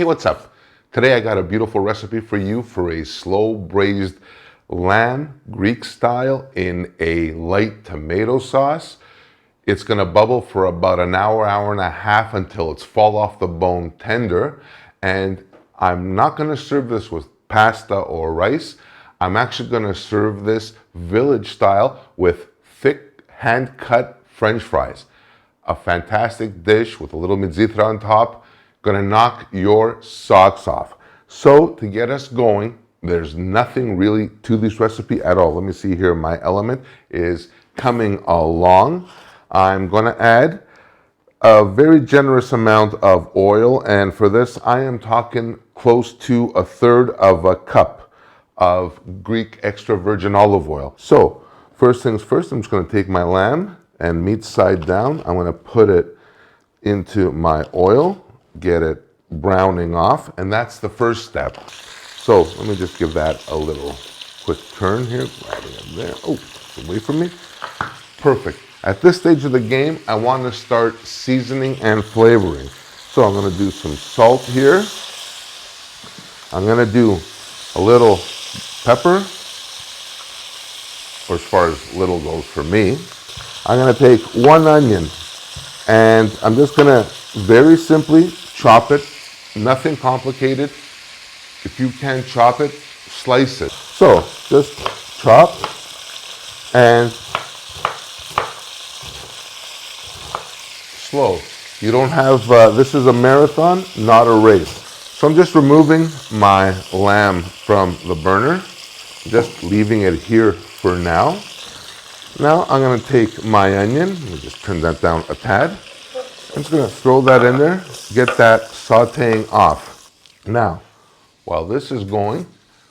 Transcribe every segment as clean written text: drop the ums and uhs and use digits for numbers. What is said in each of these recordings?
Hey, what's up? Today I got a beautiful recipe for you for a slow braised lamb Greek style in a light tomato sauce. It's gonna bubble for about an hour, hour and a half until it's fall off the bone tender. And I'm not gonna serve this with pasta or rice. I'm actually gonna serve this village style with thick hand-cut French fries. A fantastic dish with a little mizithra on top. Gonna knock your socks off. So to get us going, there's nothing really to this recipe at all. Let me see here, my element is coming along. I'm gonna add a very generous amount of oil, and for this I am talking close to 1/3 cup of Greek extra virgin olive oil. So first things first, I'm just gonna take my lamb and meat side down. I'm gonna put it into my oil, get it browning off, and that's the first step. So let me just give that a little quick turn here. Grabbing it there. Oh, away from me. Perfect. At this stage of the game, I want to start seasoning and flavoring. So I'm going to do some salt here. I'm going to do a little pepper, or as far as little goes for me. I'm going to take 1 onion, and I'm just going to very simply chop it. Nothing complicated. If you can't chop it, slice it. So just chop and slow. You don't have, this is a marathon, not a race. So I'm just removing my lamb from the burner, just leaving it here for now. Now I'm gonna take my onion, let me just turn that down a tad. I'm just gonna throw that in there, get that sauteing off. Now, while this is going,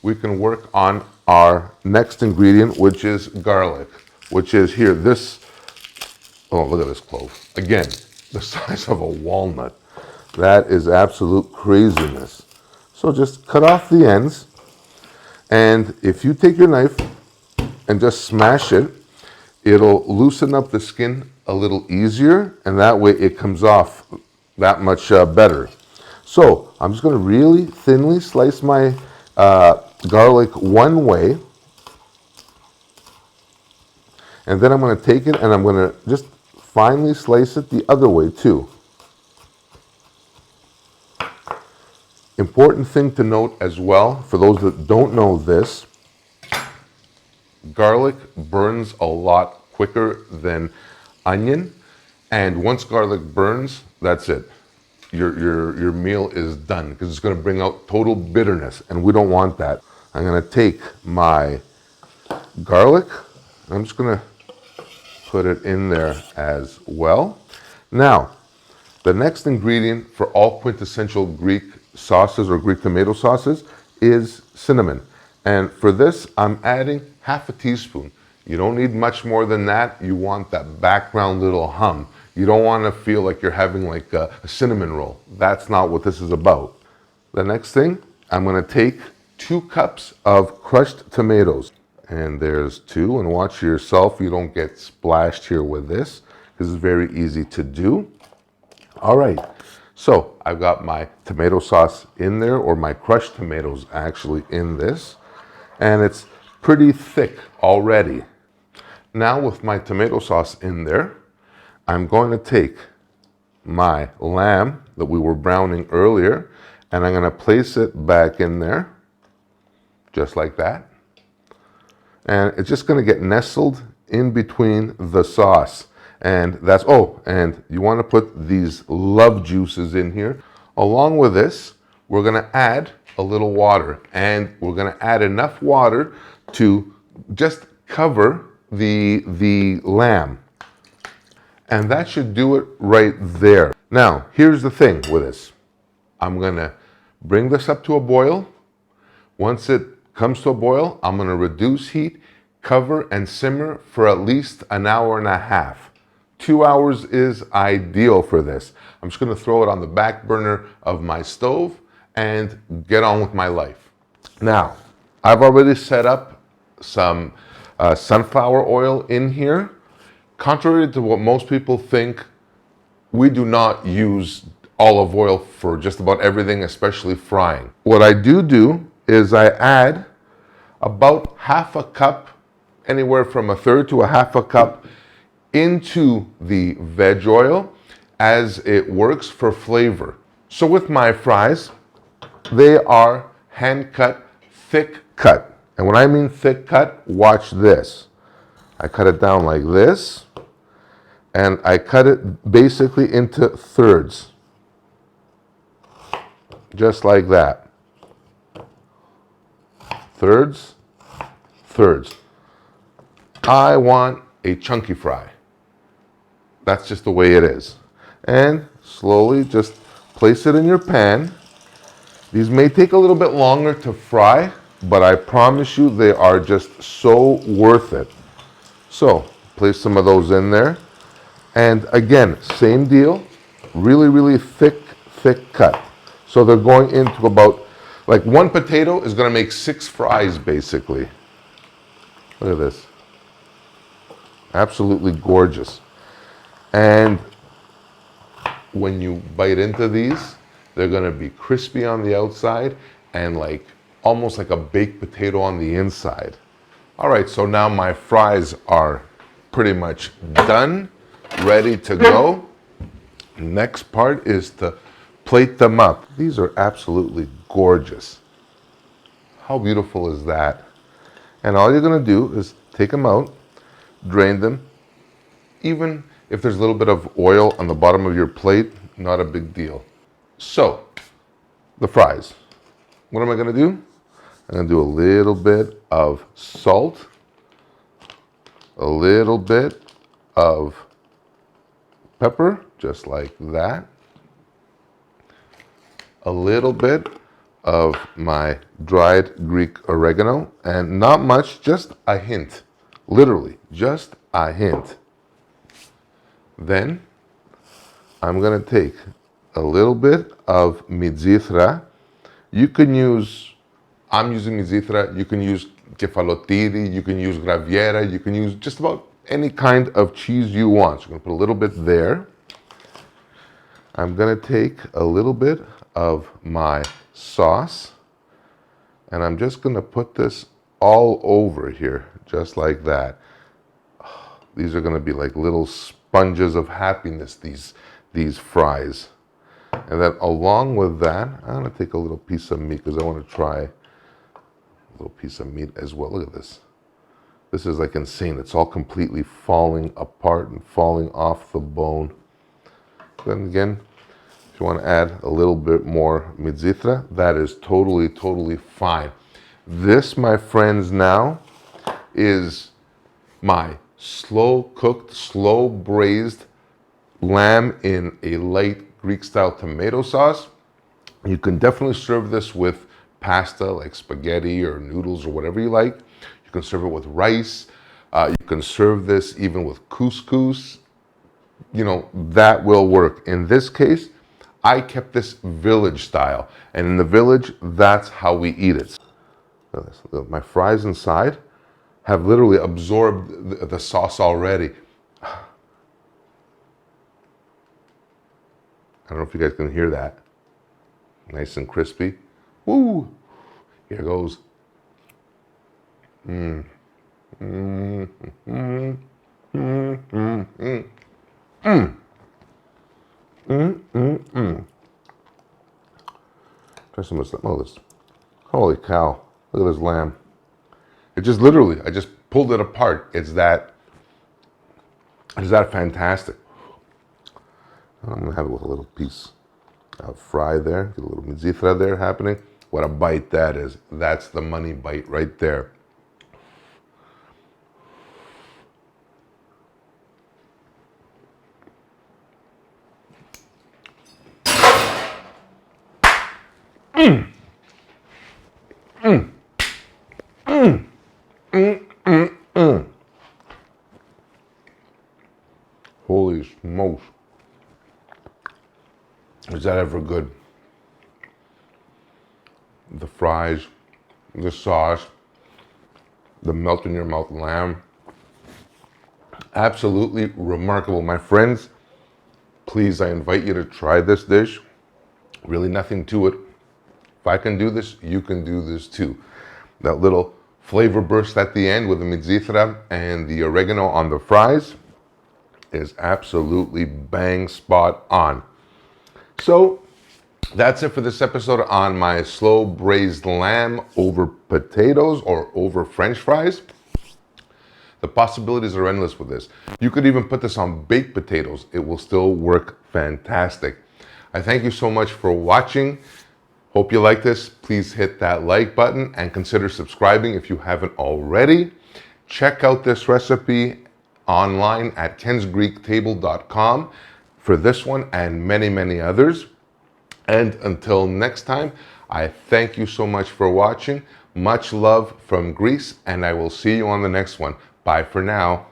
we can work on our next ingredient, which is garlic, which is here, this, oh, look at this clove. Again, the size of a walnut. That is absolute craziness. So just cut off the ends, and if you take your knife and just smash it, it'll loosen up the skin a little easier, and that way it comes off that much better. So I'm just going to really thinly slice my garlic one way, and then I'm going to take it and I'm going to just finely slice it the other way too. Important thing to note as well, for those that don't know this, garlic burns a lot quicker than onion, and once garlic burns, that's it. Your meal is done, because it's going to bring out total bitterness, and we don't want that. I'm going to take my garlic, and I'm just going to put it in there as well. Now, the next ingredient for all quintessential Greek sauces or Greek tomato sauces is cinnamon. And for this, I'm adding 1/2 teaspoon. You don't need much more than that. You want that background little hum. You don't want to feel like you're having like a cinnamon roll. That's not what this is about. The next thing, I'm going to take 2 cups of crushed tomatoes. And there's 2, and watch yourself, you don't get splashed here with this, because it's very easy to do. All right, so I've got my tomato sauce in there, or my crushed tomatoes actually in this, and it's pretty thick already. Now with my tomato sauce in there, I'm going to take my lamb that we were browning earlier, and I'm going to place it back in there, just like that. And it's just going to get nestled in between the sauce. And that's, oh, and you want to put these love juices in here. Along with this, we're going to add a little water, and we're going to add enough water to just cover the lamb. And that should do it right there. Now, here's the thing with this. I'm going to bring this up to a boil. Once it comes to a boil, I'm going to reduce heat, cover, and simmer for at least an hour and a half. 2 hours is ideal for this. I'm just going to throw it on the back burner of my stove and get on with my life. Now, I've already set up some sunflower oil in here. Contrary to what most people think, we do not use olive oil for just about everything, especially frying. What I do is I add about half a cup, anywhere from a third to a half a cup, into the veg oil as it works for flavor. So with my fries, they are hand cut, thick cut. And when I mean thick cut, watch this. I cut it down like this, and I cut it basically into thirds. Just like that. Thirds, thirds. I want a chunky fry. That's just the way it is. And slowly just place it in your pan. These may take a little bit longer to fry, but I promise you they are just so worth it. So place some of those in there. And again, same deal, really, really thick cut. So they're going into about, like one potato is gonna make 6 fries basically. Look at this. Absolutely gorgeous. And when you bite into these, they're gonna be crispy on the outside and like almost like a baked potato on the inside. All right, so now my fries are pretty much done, ready to go. Next part is to plate them up. These are absolutely gorgeous. How beautiful is that? And all you're gonna do is take them out, drain them. Even if there's a little bit of oil on the bottom of your plate, not a big deal. So, the fries. What am I gonna do? I'm gonna do a little bit of salt, a little bit of pepper, just like that. A little bit of my dried Greek oregano, and not much, just a hint. Literally, just a hint. Then I'm gonna take a little bit of mizithra. You can use, I'm using mizithra, you can use kefalotiri, you can use graviera, you can use just about any kind of cheese you want. So I'm gonna put a little bit there. I'm gonna take a little bit of my sauce, and I'm just gonna put this all over here, just like that. These are gonna be like little sponges of happiness, these fries. And then along with that, I'm gonna take a little piece of meat because I wanna try a little piece of meat as well. Look at this. This is like insane. It's all completely falling apart and falling off the bone. Then again, if you wanna add a little bit more mizithra, that is totally fine. This, my friends, now is my slow cooked, slow braised lamb in a light Greek style tomato sauce. You can definitely serve this with pasta like spaghetti or noodles or whatever you like. You can serve it with rice. You can serve this even with couscous. You know, that will work. In this case, I kept this village style. And in the village, that's how we eat it. My fries inside have literally absorbed the sauce already. I don't know if you guys can hear that. Nice and crispy. Woo! Here goes. Try some of this. Oh, this. Holy cow. Look at this lamb. It just literally, I just pulled it apart. It's that fantastic. I'm gonna have it with a little piece of fry there. Get a little mizithra there happening. What a bite that is. That's the money bite right there. Holy smokes. Is that ever good? The fries, the sauce, the melt in your mouth lamb. Absolutely remarkable. My friends, please, I invite you to try this dish. Really nothing to it. If I can do this, you can do this too. That little flavor burst at the end with the mizithra and the oregano on the fries is absolutely bang spot on. So that's it for this episode on my slow braised lamb over potatoes or over French fries. The possibilities are endless with this. You could even put this on baked potatoes. It will still work fantastic. I thank you so much for watching. Hope you like this. Please hit that like button and consider subscribing if you haven't already. Check out this recipe online at kensgreektable.com for this one and many, many others. And until next time, I thank you so much for watching. Much love from Greece, and I will see you on the next one. Bye for now.